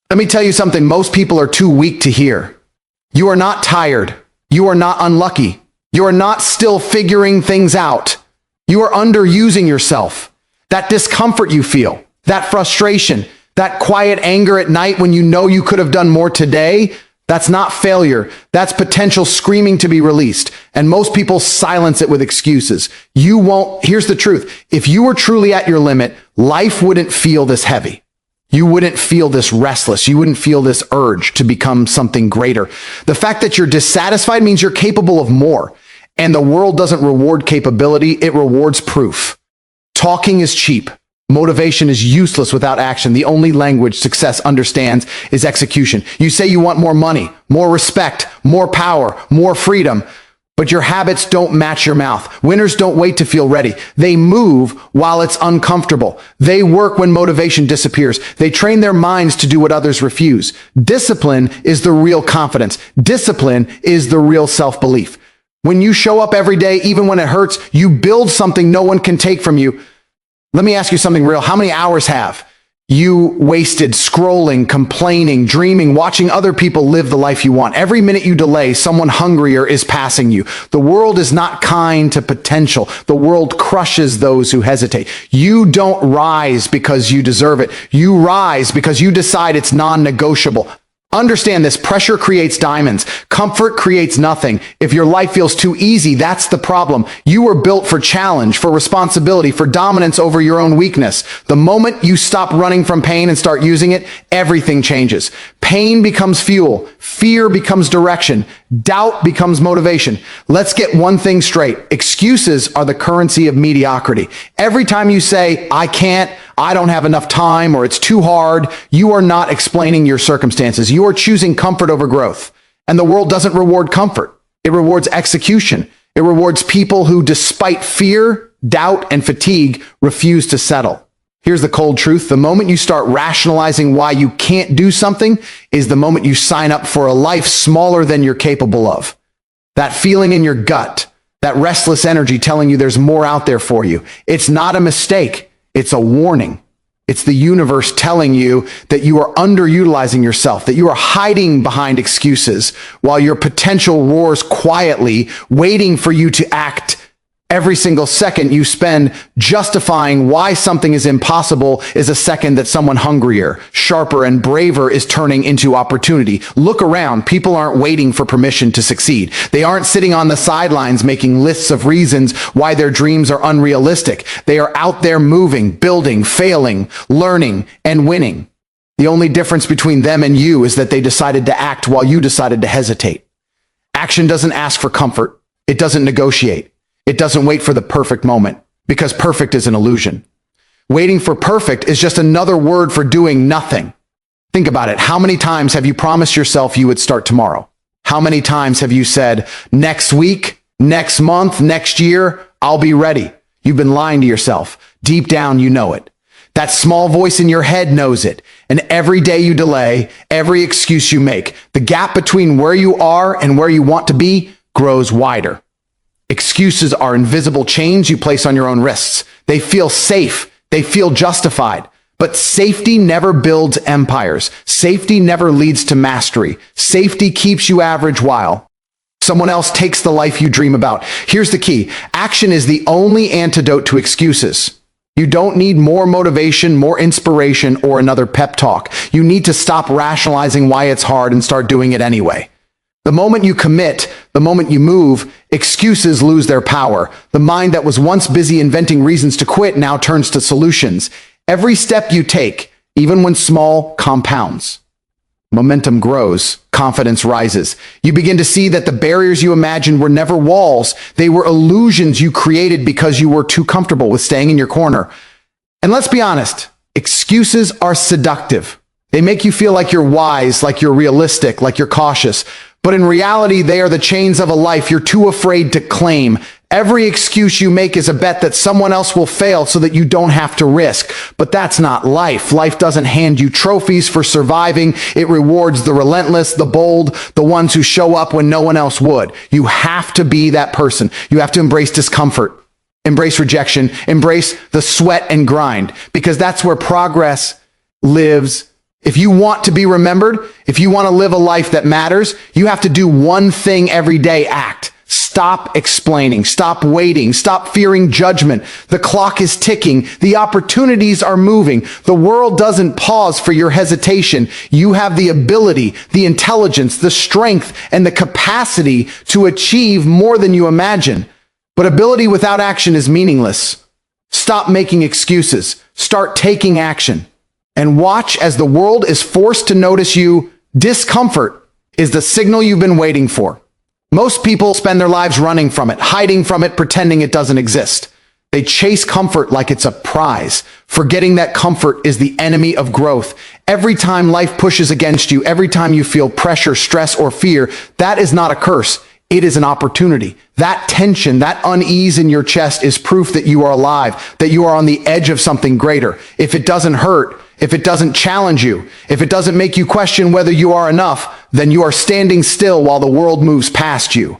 Let me tell you something most people are too weak to hear. You are not tired. You are not unlucky. You are not still figuring things out. You are underusing yourself. That discomfort you feel, that frustration, that quiet anger at night when you know you could have done more today, that's not failure. That's potential screaming to be released. And most people silence it with excuses. You won't. Here's the truth. If you were truly at your limit, life wouldn't feel this heavy. You wouldn't feel this restless. You wouldn't feel this urge to become something greater. The fact that you're dissatisfied means you're capable of more. And the world doesn't reward capability. It rewards proof. Talking is cheap. Motivation is useless without action. The only language success understands is execution. You say you want more money, more respect, more power, more freedom, but your habits don't match your mouth. Winners don't wait to feel ready. They move while it's uncomfortable. They work when motivation disappears. They train their minds to do what others refuse. Discipline is the real confidence. Discipline is the real self-belief. When you show up every day, even when it hurts, you build something no one can take from you. Let me ask you something real. How many hours have you wasted scrolling, complaining, dreaming, watching other people live the life you want? Every minute you delay, someone hungrier is passing you. The world is not kind to potential. The world crushes those who hesitate. You don't rise because you deserve it. You rise because you decide it's non-negotiable. Understand this. Pressure creates diamonds. Comfort creates nothing. If your life feels too easy, that's the problem. You were built for challenge, for responsibility, for dominance over your own weakness. The moment you stop running from pain and start using it, everything changes. Pain becomes fuel. Fear becomes direction. Doubt becomes motivation. Let's get one thing straight. Excuses are the currency of mediocrity. Every time you say, I can't, I don't have enough time, or it's too hard, you are not explaining your circumstances. You are choosing comfort over growth. And the world doesn't reward comfort. It rewards execution. It rewards people who, despite fear, doubt, and fatigue, refuse to settle. Here's the cold truth. The moment you start rationalizing why you can't do something is the moment you sign up for a life smaller than you're capable of. That feeling in your gut, that restless energy telling you there's more out there for you. It's not a mistake. It's a warning. It's the universe telling you that you are underutilizing yourself, that you are hiding behind excuses while your potential roars quietly, waiting for you to act. Every single second you spend justifying why something is impossible is a second that someone hungrier, sharper, and braver is turning into opportunity. Look around. People aren't waiting for permission to succeed. They aren't sitting on the sidelines making lists of reasons why their dreams are unrealistic. They are out there moving, building, failing, learning, and winning. The only difference between them and you is that they decided to act while you decided to hesitate. Action doesn't ask for comfort. It doesn't negotiate. It doesn't wait for the perfect moment, because perfect is an illusion. Waiting for perfect is just another word for doing nothing. Think about it. How many times have you promised yourself you would start tomorrow? How many times have you said, next week, next month, next year, I'll be ready? You've been lying to yourself. Deep down, you know it. That small voice in your head knows it. And every day you delay, every excuse you make, the gap between where you are and where you want to be grows wider. Excuses are invisible chains you place on your own wrists. They feel safe. They feel justified. But safety never builds empires. Safety never leads to mastery. Safety keeps you average while someone else takes the life you dream about. Here's the key. Action is the only antidote to excuses. You don't need more motivation, more inspiration, or another pep talk. You need to stop rationalizing why it's hard and start doing it anyway. The moment you commit, the moment you move, excuses lose their power. The mind that was once busy inventing reasons to quit now turns to solutions. Every step you take, even when small, compounds. Momentum grows, confidence rises. You begin to see that the barriers you imagined were never walls. They were illusions you created because you were too comfortable with staying in your corner. And let's be honest, excuses are seductive. They make you feel like you're wise, like you're realistic, like you're cautious. But in reality, they are the chains of a life you're too afraid to claim. Every excuse you make is a bet that someone else will fail so that you don't have to risk. But that's not life. Life doesn't hand you trophies for surviving. It rewards the relentless, the bold, the ones who show up when no one else would. You have to be that person. You have to embrace discomfort, embrace rejection, embrace the sweat and grind, because that's where progress lives If you want to be remembered, if you want to live a life that matters, you have to do one thing every day: act. Stop explaining. Stop waiting. Stop fearing judgment. The clock is ticking. The opportunities are moving. The world doesn't pause for your hesitation. You have the ability, the intelligence, the strength, and the capacity to achieve more than you imagine. But ability without action is meaningless. Stop making excuses. Start taking action. And watch as the world is forced to notice you. Discomfort is the signal you've been waiting for. Most people spend their lives running from it, hiding from it, pretending it doesn't exist. They chase comfort like it's a prize, forgetting that comfort is the enemy of growth. Every time life pushes against you, every time you feel pressure, stress, or fear, that is not a curse. It is an opportunity. That tension, that unease in your chest is proof that you are alive, that you are on the edge of something greater. If it doesn't hurt, if it doesn't challenge you, if it doesn't make you question whether you are enough, then you are standing still while the world moves past you.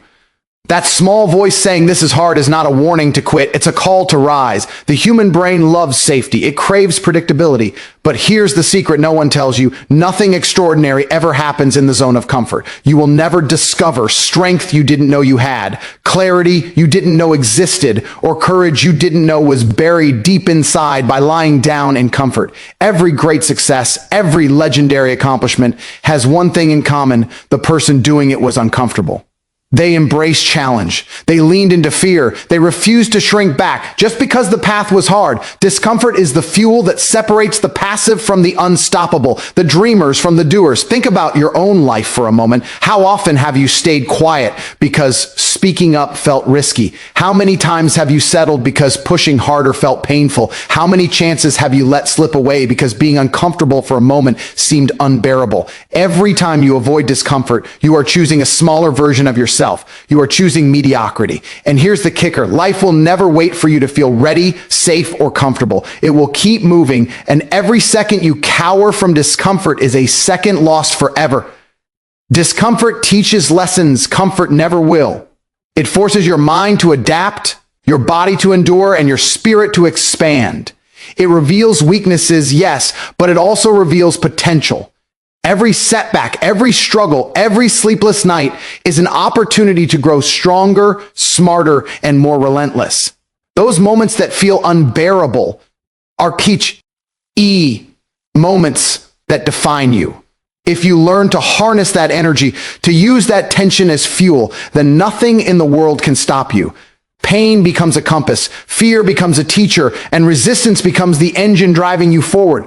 That small voice saying this is hard is not a warning to quit. It's a call to rise. The human brain loves safety. It craves predictability. But here's the secret no one tells you. Nothing extraordinary ever happens in the zone of comfort. You will never discover strength you didn't know you had, clarity you didn't know existed, or courage you didn't know was buried deep inside by lying down in comfort. Every great success, every legendary accomplishment has one thing in common: the person doing it was uncomfortable. They embraced challenge. They leaned into fear. They refused to shrink back just because the path was hard. Discomfort is the fuel that separates the passive from the unstoppable, the dreamers from the doers. Think about your own life for a moment. How often have you stayed quiet because speaking up felt risky? How many times have you settled because pushing harder felt painful? How many chances have you let slip away because being uncomfortable for a moment seemed unbearable? Every time you avoid discomfort, you are choosing a smaller version of yourself. You are choosing mediocrity. And here's the kicker: life will never wait for you to feel ready, safe, or comfortable. It will keep moving, and every second you cower from discomfort is a second lost forever. Discomfort teaches lessons comfort never will. It forces your mind to adapt, your body to endure, and your spirit to expand. It reveals weaknesses, yes, but it also reveals potential. Every setback, every struggle, every sleepless night is an opportunity to grow stronger, smarter, and more relentless. Those moments that feel unbearable are key moments that define you. If you learn to harness that energy, to use that tension as fuel, then nothing in the world can stop you. Pain becomes a compass, fear becomes a teacher, and resistance becomes the engine driving you forward.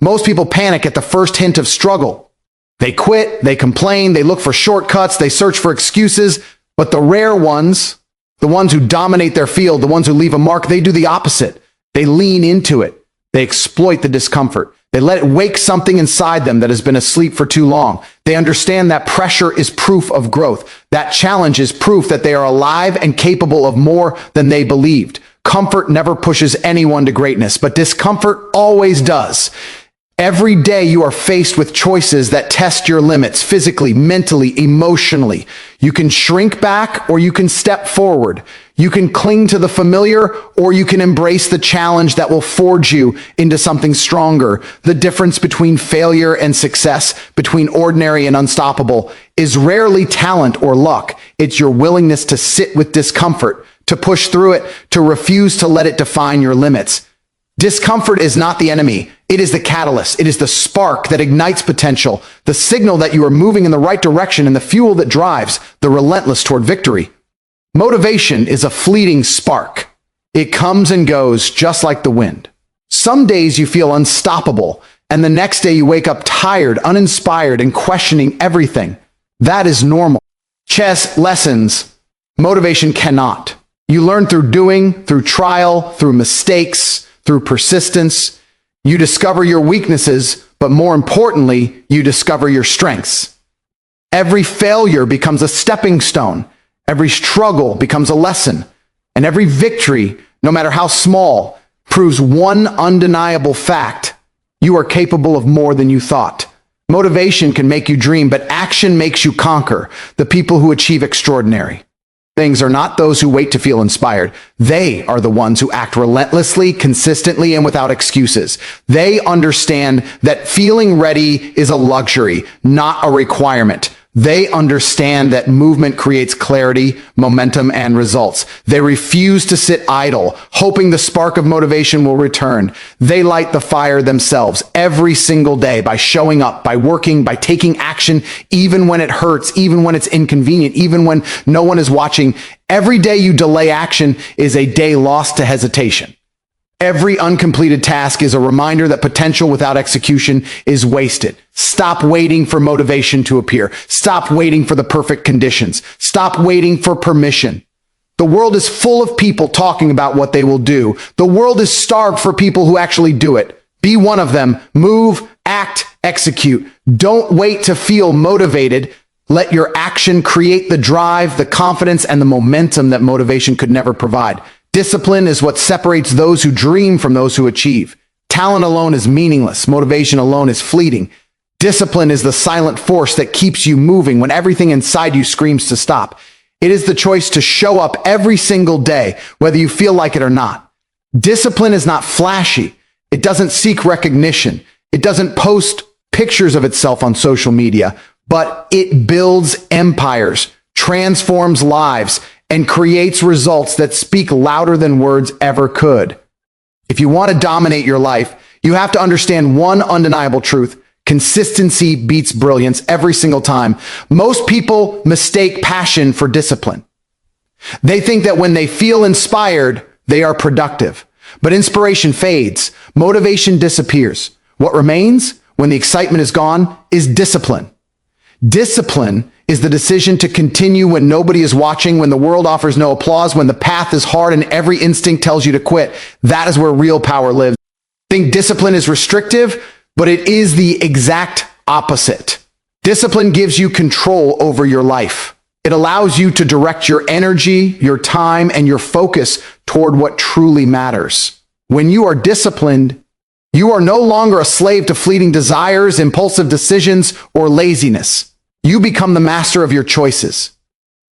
Most people panic at the first hint of struggle. They quit, they complain, they look for shortcuts, they search for excuses, but the rare ones, the ones who dominate their field, the ones who leave a mark, they do the opposite. They lean into it. They exploit the discomfort. They let it wake something inside them that has been asleep for too long. They understand that pressure is proof of growth. That challenge is proof that they are alive and capable of more than they believed. Comfort never pushes anyone to greatness, but discomfort always does. Every day you are faced with choices that test your limits physically, mentally, emotionally. You can shrink back or you can step forward. You can cling to the familiar or you can embrace the challenge that will forge you into something stronger. The difference between failure and success, between ordinary and unstoppable, is rarely talent or luck. It's your willingness to sit with discomfort, to push through it, to refuse to let it define your limits. Discomfort is not the enemy. It is the catalyst. It is the spark that ignites potential, the signal that you are moving in the right direction, and the fuel that drives the relentless toward victory. Motivation is a fleeting spark. It comes and goes just like the wind. Some days you feel unstoppable, and the next day you wake up tired, uninspired, and questioning everything. That is normal. Chess lessons. Motivation cannot. You learn through doing, through trial, through mistakes, through persistence. You discover your weaknesses, but more importantly, you discover your strengths. Every failure becomes a stepping stone. Every struggle becomes a lesson. And every victory, no matter how small, proves one undeniable fact: you are capable of more than you thought. Motivation can make you dream, but action makes you conquer. The people who achieve extraordinary things are not those who wait to feel inspired. They are the ones who act relentlessly, consistently, and without excuses. They understand that feeling ready is a luxury, not a requirement. They understand that movement creates clarity, momentum, and results. They refuse to sit idle, hoping the spark of motivation will return. They light the fire themselves every single day by showing up, by working, by taking action, even when it hurts, even when it's inconvenient, even when no one is watching. Every day you delay action is a day lost to hesitation. Every uncompleted task is a reminder that potential without execution is wasted. Stop waiting for motivation to appear. Stop waiting for the perfect conditions. Stop waiting for permission. The world is full of people talking about what they will do. The world is starved for people who actually do it. Be one of them. Move, act, execute. Don't wait to feel motivated. Let your action create the drive, the confidence, and the momentum that motivation could never provide. Discipline is what separates those who dream from those who achieve. Talent alone is meaningless. Motivation alone is fleeting. Discipline is the silent force that keeps you moving when everything inside you screams to stop. It is the choice to show up every single day, whether you feel like it or not. Discipline is not flashy. It doesn't seek recognition. It doesn't post pictures of itself on social media, but it builds empires, transforms lives, and creates results that speak louder than words ever could. If you want to dominate your life, you have to understand one undeniable truth. Consistency beats brilliance every single time. Most people mistake passion for discipline. They think that when they feel inspired, they are productive. But inspiration fades. Motivation disappears. What remains, when the excitement is gone, is discipline. Discipline is the decision to continue when nobody is watching, when the world offers no applause, when the path is hard and every instinct tells you to quit. That is where real power lives. I think discipline is restrictive, but it is the exact opposite. Discipline gives you control over your life. It allows you to direct your energy, your time, and your focus toward what truly matters. When you are disciplined, you are no longer a slave to fleeting desires, impulsive decisions, or laziness. You become the master of your choices.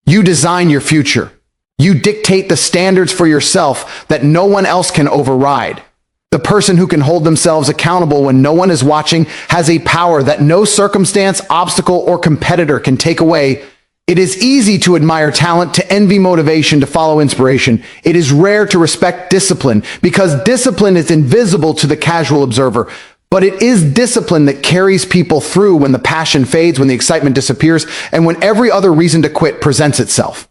You design your future. You dictate the standards for yourself that no one else can override. The person who can hold themselves accountable when no one is watching has a power that no circumstance, obstacle, or competitor can take away. It is easy to admire talent, to envy motivation, to follow inspiration. It is rare to respect discipline because discipline is invisible to the casual observer. But it is discipline that carries people through when the passion fades, when the excitement disappears, and when every other reason to quit presents itself.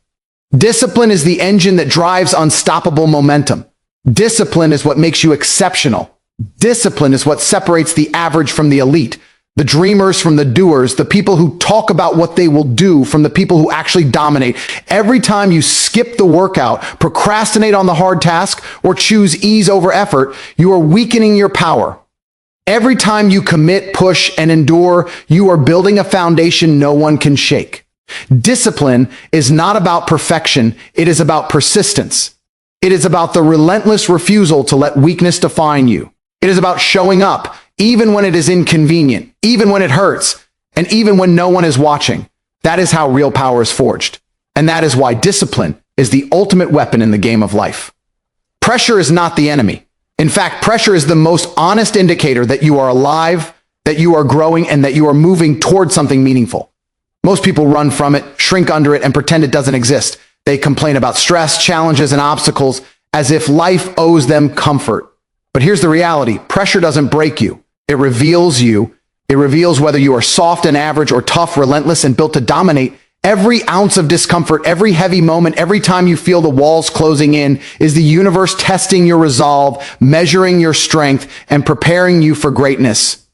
Discipline is the engine that drives unstoppable momentum. Discipline is what makes you exceptional. Discipline is what separates the average from the elite, the dreamers from the doers, the people who talk about what they will do from the people who actually dominate. Every time you skip the workout, procrastinate on the hard task, or choose ease over effort, you are weakening your power. Every time you commit, push, and endure, you are building a foundation no one can shake. Discipline is not about perfection. It is about persistence. It is about the relentless refusal to let weakness define you. It is about showing up, even when it is inconvenient, even when it hurts, and even when no one is watching. That is how real power is forged. And that is why discipline is the ultimate weapon in the game of life. Pressure is not the enemy. In fact, pressure is the most honest indicator that you are alive, that you are growing, and that you are moving towards something meaningful. Most people run from it, shrink under it, and pretend it doesn't exist. They complain about stress, challenges, and obstacles as if life owes them comfort. But here's the reality. Pressure doesn't break you. It reveals you. It reveals whether you are soft and average or tough, relentless, and built to dominate. Every ounce of discomfort, every heavy moment, every time you feel the walls closing in is the universe testing your resolve, measuring your strength, and preparing you for greatness.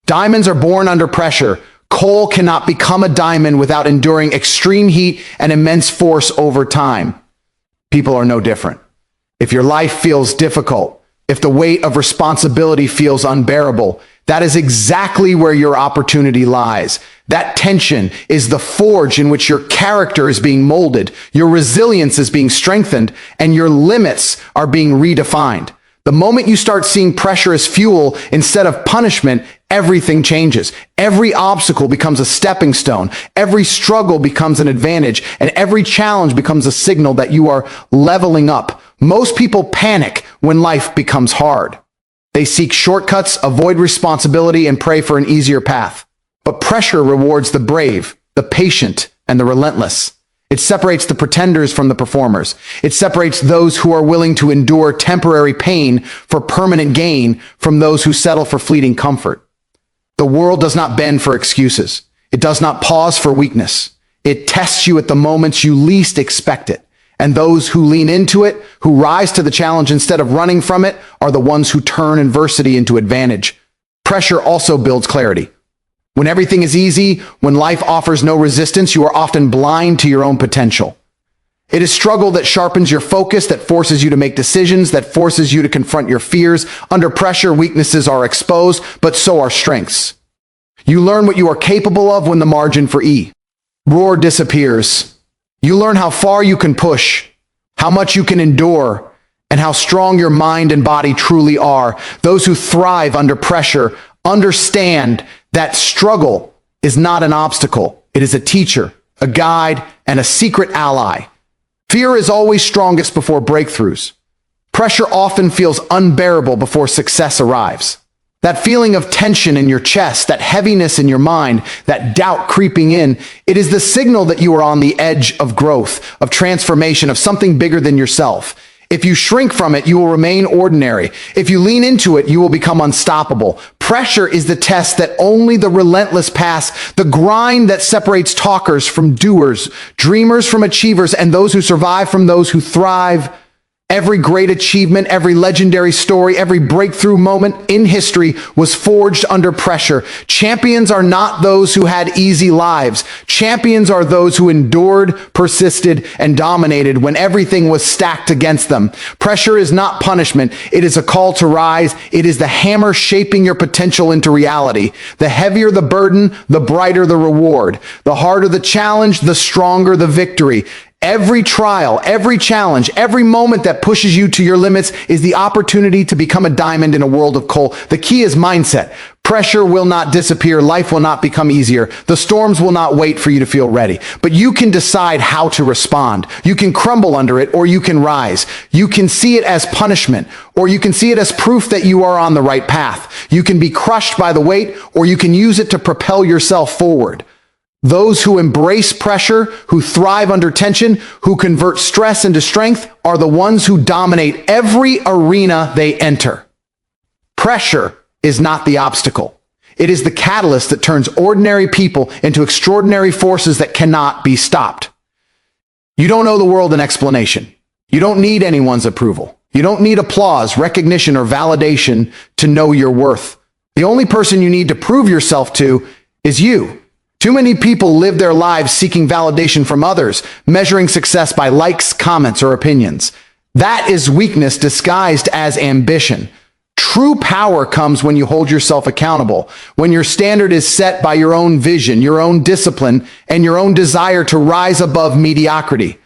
Diamonds are born under pressure. Coal cannot become a diamond without enduring extreme heat and immense force over time. People are no different. If your life feels difficult, if the weight of responsibility feels unbearable, that is exactly where your opportunity lies. That tension is the forge in which your character is being molded, your resilience is being strengthened, and your limits are being redefined. The moment you start seeing pressure as fuel instead of punishment, everything changes. Every obstacle becomes a stepping stone. Every struggle becomes an advantage, and every challenge becomes a signal that you are leveling up. Most people panic when life becomes hard. They seek shortcuts, avoid responsibility, and pray for an easier path. But pressure rewards the brave, the patient, and the relentless. It separates the pretenders from the performers. It separates those who are willing to endure temporary pain for permanent gain from those who settle for fleeting comfort. The world does not bend for excuses. It does not pause for weakness. It tests you at the moments you least expect it. And those who lean into it, who rise to the challenge instead of running from it, are the ones who turn adversity into advantage. Pressure also builds clarity. When everything is easy, when life offers no resistance, you are often blind to your own potential. It is struggle that sharpens your focus, that forces you to make decisions, that forces you to confront your fears. Under pressure, weaknesses are exposed, but so are strengths. You learn what you are capable of when the margin for error disappears. You learn how far you can push, how much you can endure, and how strong your mind and body truly are. Those who thrive under pressure understand that struggle is not an obstacle. It is a teacher, a guide, and a secret ally. Fear is always strongest before breakthroughs. Pressure often feels unbearable before success arrives. That feeling of tension in your chest, that heaviness in your mind, that doubt creeping in, it is the signal that you are on the edge of growth, of transformation, of something bigger than yourself. If you shrink from it, you will remain ordinary. If you lean into it, you will become unstoppable. Pressure is the test that only the relentless pass, the grind that separates talkers from doers, dreamers from achievers, and those who survive from those who thrive. Every great achievement, every legendary story, every breakthrough moment in history was forged under pressure. Champions are not those who had easy lives. Champions are those who endured, persisted, and dominated when everything was stacked against them. Pressure is not punishment. It is a call to rise. It is the hammer shaping your potential into reality. The heavier the burden, the brighter the reward. The harder the challenge, the stronger the victory. Every trial, every challenge, every moment that pushes you to your limits is the opportunity to become a diamond in a world of coal. The key is mindset. Pressure will not disappear. Life will not become easier. The storms will not wait for you to feel ready. But you can decide how to respond. You can crumble under it, or you can rise. You can see it as punishment, or you can see it as proof that you are on the right path. You can be crushed by the weight, or you can use it to propel yourself forward. Those who embrace pressure, who thrive under tension, who convert stress into strength, are the ones who dominate every arena they enter. Pressure is not the obstacle. It is the catalyst that turns ordinary people into extraordinary forces that cannot be stopped. You don't owe the world an explanation. You don't need anyone's approval. You don't need applause, recognition, or validation to know your worth. The only person you need to prove yourself to is you. Too many people live their lives seeking validation from others, measuring success by likes, comments, or opinions. That is weakness disguised as ambition. True power comes when you hold yourself accountable, when your standard is set by your own vision, your own discipline, and your own desire to rise above mediocrity.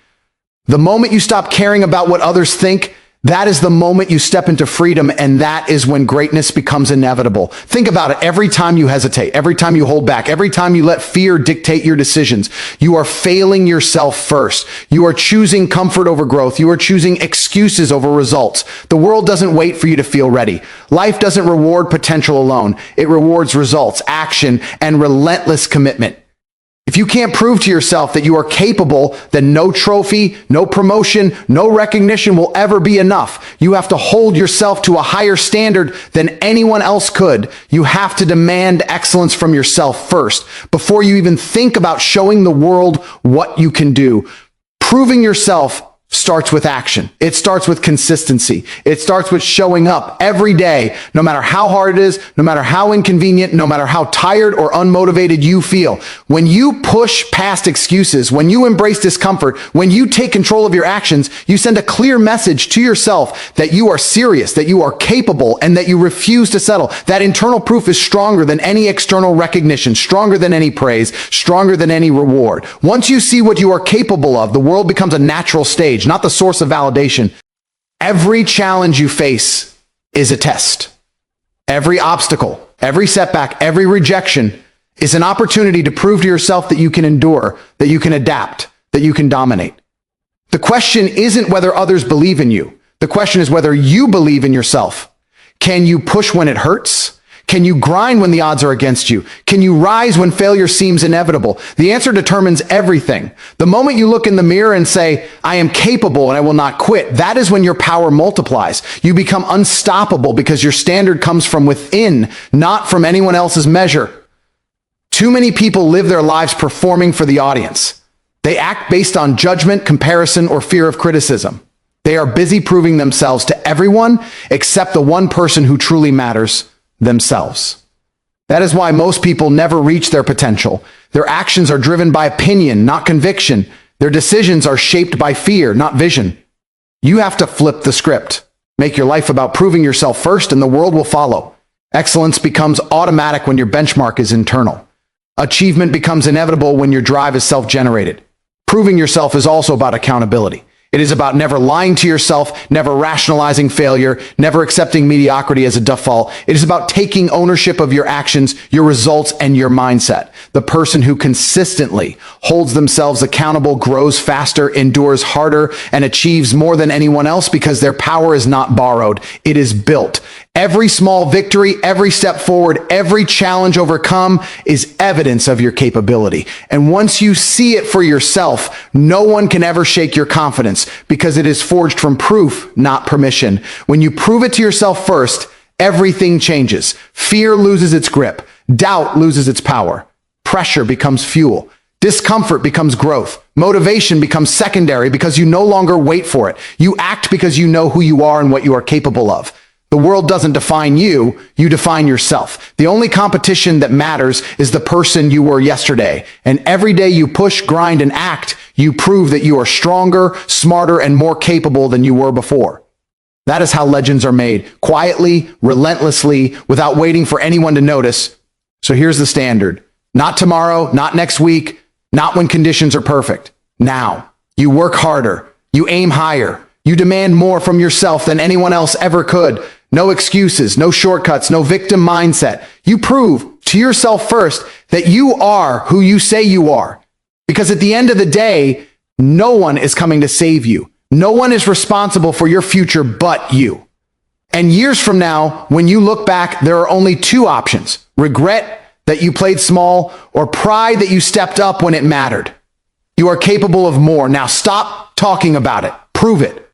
The moment you stop caring about what others think, that is the moment you step into freedom, and that is when greatness becomes inevitable. Think about it. Every time you hesitate, every time you hold back, every time you let fear dictate your decisions, you are failing yourself first. You are choosing comfort over growth. You are choosing excuses over results. The world doesn't wait for you to feel ready. Life doesn't reward potential alone. It rewards results, action, and relentless commitment. If you can't prove to yourself that you are capable, then no trophy, no promotion, no recognition will ever be enough. You have to hold yourself to a higher standard than anyone else could. You have to demand excellence from yourself first, before you even think about showing the world what you can do. Proving yourself starts with action. It starts with consistency. It starts with showing up every day, no matter how hard it is, no matter how inconvenient, no matter how tired or unmotivated you feel. When you push past excuses, when you embrace discomfort, when you take control of your actions, you send a clear message to yourself that you are serious, that you are capable, and that you refuse to settle. That internal proof is stronger than any external recognition, stronger than any praise, stronger than any reward. Once you see what you are capable of, the world becomes a natural stage, not the source of validation. Every challenge you face is a test. Every obstacle, every setback, every rejection is an opportunity to prove to yourself that you can endure, that you can adapt, that you can dominate. The question isn't whether others believe in you. The question is whether you believe in yourself. Can you push when it hurts? Can you grind when the odds are against you? Can you rise when failure seems inevitable? The answer determines everything. The moment you look in the mirror and say, I am capable and I will not quit, that is when your power multiplies. You become unstoppable because your standard comes from within, not from anyone else's measure. Too many people live their lives performing for the audience. They act based on judgment, comparison, or fear of criticism. They are busy proving themselves to everyone except the one person who truly matters, themselves. That is why most people never reach their potential. Their actions are driven by opinion, not conviction. Their decisions are shaped by fear, not vision. You have to flip the script. Make your life about proving yourself first, and the world will follow. Excellence becomes automatic when your benchmark is internal. Achievement becomes inevitable when your drive is self-generated. Proving yourself is also about accountability. It is about never lying to yourself, never rationalizing failure, never accepting mediocrity as a default. It is about taking ownership of your actions, your results, and your mindset. The person who consistently holds themselves accountable grows faster, endures harder, and achieves more than anyone else because their power is not borrowed. It is built. Every small victory, every step forward, every challenge overcome is evidence of your capability. And once you see it for yourself, no one can ever shake your confidence because it is forged from proof, not permission. When you prove it to yourself first, everything changes. Fear loses its grip. Doubt loses its power. Pressure becomes fuel. Discomfort becomes growth. Motivation becomes secondary because you no longer wait for it. You act because you know who you are and what you are capable of. The world doesn't define you, you define yourself. The only competition that matters is the person you were yesterday. And every day you push, grind, and act, you prove that you are stronger, smarter, and more capable than you were before. That is how legends are made, quietly, relentlessly, without waiting for anyone to notice. So here's the standard. Not tomorrow, not next week, not when conditions are perfect. Now. You work harder. You aim higher. You demand more from yourself than anyone else ever could. No excuses, no shortcuts, no victim mindset. You prove to yourself first that you are who you say you are. Because at the end of the day, no one is coming to save you. No one is responsible for your future but you. And years from now, when you look back, there are only two options: regret that you played small, or pride that you stepped up when it mattered. You are capable of more. Now stop talking about it. Prove it.